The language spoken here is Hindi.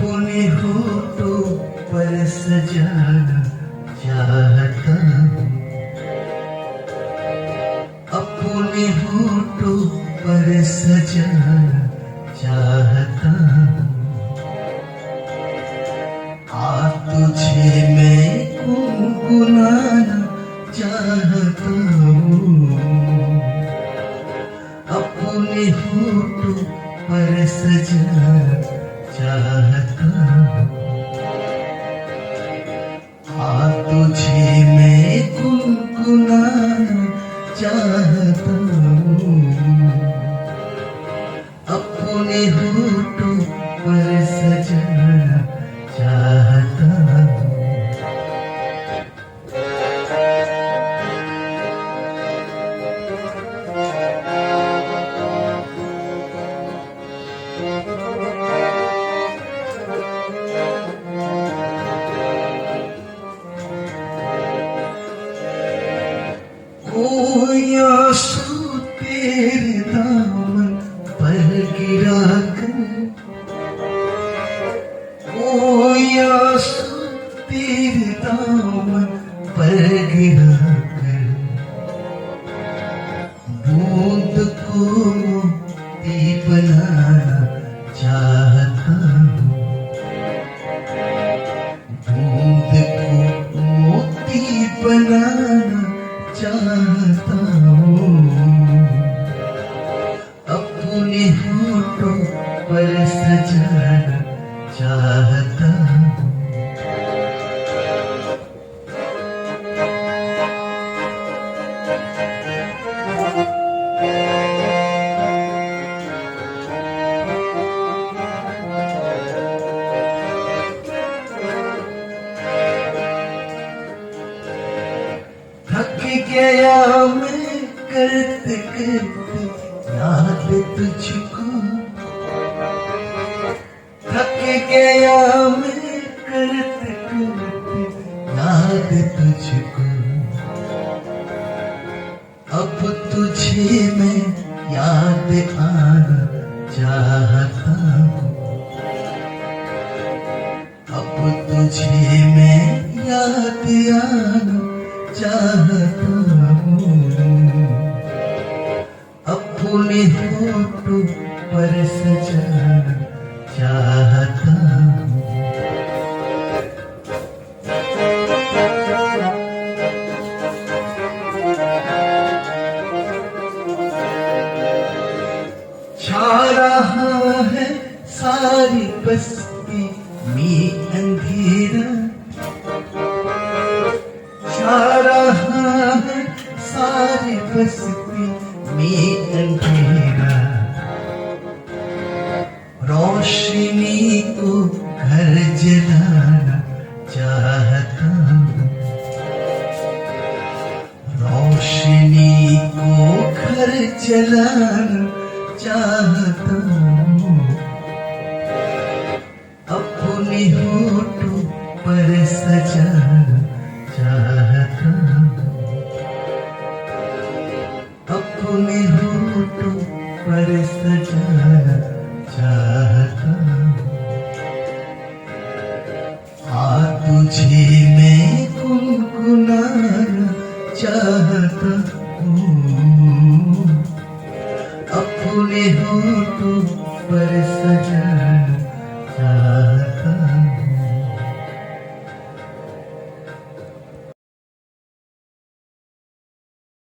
अपने होठों पर सजाना चाहता हूँ, अपने होठों पर सजाना चाहता हूँ। आ तुझे मैं गुनगुनाना चाहता हूँ, अपने होठों पर सजाना चाहता हूँ। आ तुझे मैं गुनगुनाना चाहता हूँ, अपने होठों पर सजाना चाहता हूँ। कोई आंसू तेरे दामन पर गिरा कर, कोई आंसू तेरे दामन पर गिरा कर, बूंद को मोती बनाना चाहता हूँ, बूंद को मोती बनाना चाहता हूँ। अपने होठों पर सजाना चाहता हूँ। थक गया मैं करते करते याद तुझको, थक गया मैं करते करते याद तुझको। अब तुझे मैं याद आना चाहता हूँ, अब तुझे मैं याद आना चाहता हूँ। अपने होठों पर सजाना चाहता हूँ। छा रहा है सारी बस्ती में अंधेरा, छा रहा है सारी बस्ती में अंधेरा। रोशनी को घर जलाना चाहता हूँ, रोशनी को घर जलाना चाहता हूँ। अपने होठों पर सजाना चाहता हूँ, अपने होठों पर सजाना चाहता हूँ। आ तुझे मैं गुनगुनाना चाहता हूँ, अपने होठों पर सजाना चाहता हूँ।